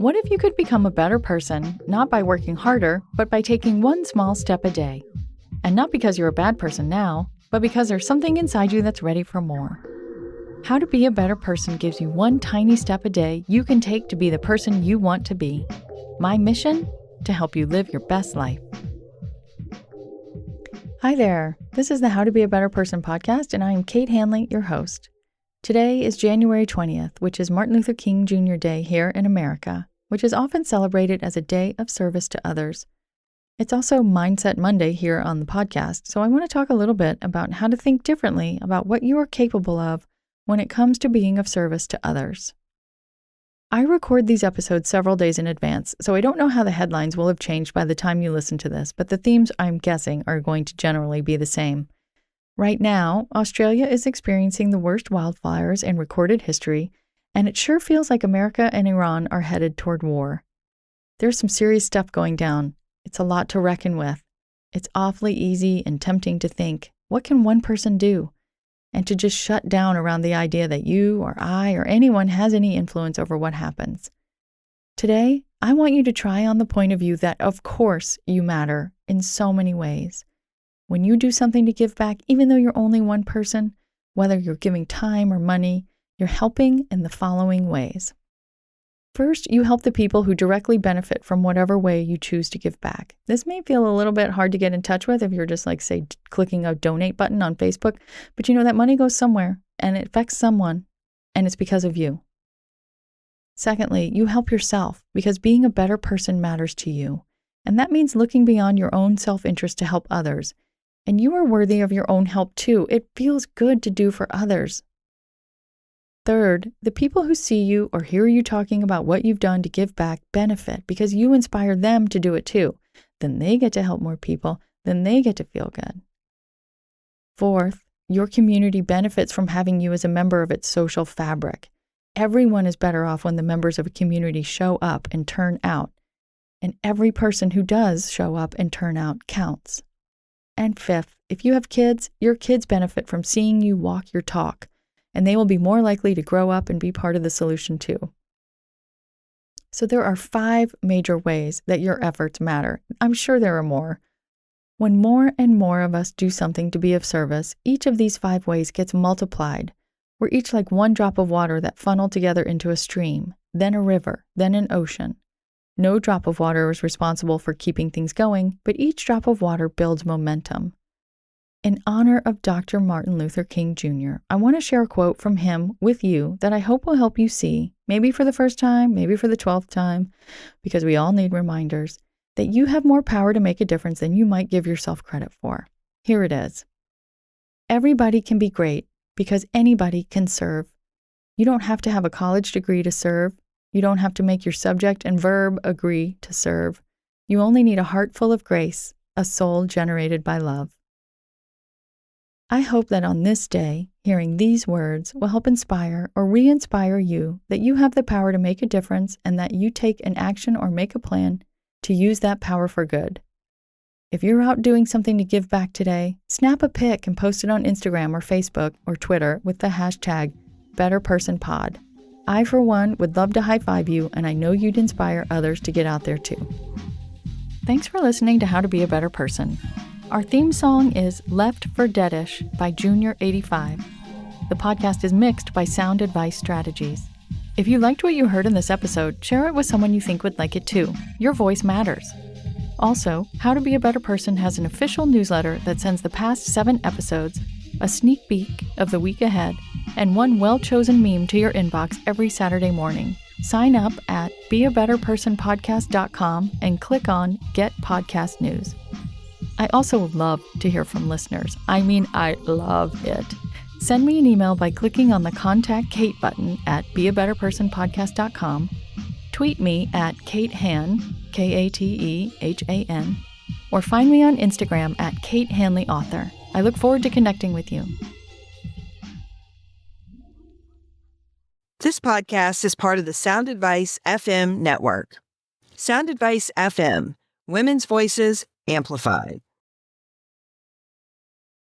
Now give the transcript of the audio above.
What if you could become a better person, not by working harder, but by taking one small step a day? And not because you're a bad person now, but because there's something inside you that's ready for more. How to Be a Better Person gives you one tiny step a day you can take to be the person you want to be. My mission? To help you live your best life. Hi there. This is the How to Be a Better Person podcast, and I am Kate Hanley, your host. Today is January 20th, which is Martin Luther King Jr. Day here in America, which is often celebrated as a day of service to others. It's also Mindset Monday here on the podcast, so I want to talk a little bit about how to think differently about what you are capable of when it comes to being of service to others. I record these episodes several days in advance, so I don't know how the headlines will have changed by the time you listen to this, but the themes I'm guessing are going to generally be the same. Right now, Australia is experiencing the worst wildfires in recorded history, and it sure feels like America and Iran are headed toward war. There's some serious stuff going down. It's a lot to reckon with. It's awfully easy and tempting to think, what can one person do? And to just shut down around the idea that you or I or anyone has any influence over what happens. Today, I want you to try on the point of view that, of course, you matter in so many ways. When you do something to give back, even though you're only one person, whether you're giving time or money, you're helping in the following ways. First, you help the people who directly benefit from whatever way you choose to give back. This may feel a little bit hard to get in touch with if you're just say, clicking a donate button on Facebook, but you know that money goes somewhere and it affects someone, and it's because of you. Secondly, you help yourself because being a better person matters to you, and that means looking beyond your own self-interest to help others. And you are worthy of your own help too. It feels good to do for others. Third, the people who see you or hear you talking about what you've done to give back benefit because you inspire them to do it too. Then they get to help more people. Then they get to feel good. Fourth, your community benefits from having you as a member of its social fabric. Everyone is better off when the members of a community show up and turn out. And every person who does show up and turn out counts. And fifth, if you have kids, your kids benefit from seeing you walk your talk, and they will be more likely to grow up and be part of the solution too. So there are 5 major ways that your efforts matter. I'm sure there are more. When more and more of us do something to be of service, each of these 5 ways gets multiplied. We're each like one drop of water that funneled together into a stream, then a river, then an ocean. No drop of water is responsible for keeping things going, but each drop of water builds momentum. In honor of Dr. Martin Luther King Jr., I want to share a quote from him with you that I hope will help you see, maybe for the first time, maybe for the 12th time, because we all need reminders, that you have more power to make a difference than you might give yourself credit for. Here it is. Everybody can be great because anybody can serve. You don't have to have a college degree to serve. You don't have to make your subject and verb agree to serve. You only need a heart full of grace, a soul generated by love. I hope that on this day, hearing these words will help inspire or re-inspire you that you have the power to make a difference and that you take an action or make a plan to use that power for good. If you're out doing something to give back today, snap a pic and post it on Instagram or Facebook or Twitter with the hashtag BetterPersonPod. I, for one, would love to high-five you, and I know you'd inspire others to get out there too. Thanks for listening to How to Be a Better Person. Our theme song is Left for Deadish by Junior85. The podcast is mixed by Sound Advice Strategies. If you liked what you heard in this episode, share it with someone you think would like it too. Your voice matters. Also, How to Be a Better Person has an official newsletter that sends the past 7 episodes, a sneak peek of the week ahead, and one well-chosen meme to your inbox every Saturday morning. Sign up at beabetterpersonpodcast.com and click on Get Podcast News. I also love to hear from listeners. I love it. Send me an email by clicking on the Contact Kate button at beabetterpersonpodcast.com. Tweet me at KateHan, Katehan, or find me on Instagram at Kate Hanley Author. I look forward to connecting with you. This podcast is part of the Sound Advice FM network. Sound Advice FM, women's voices amplified.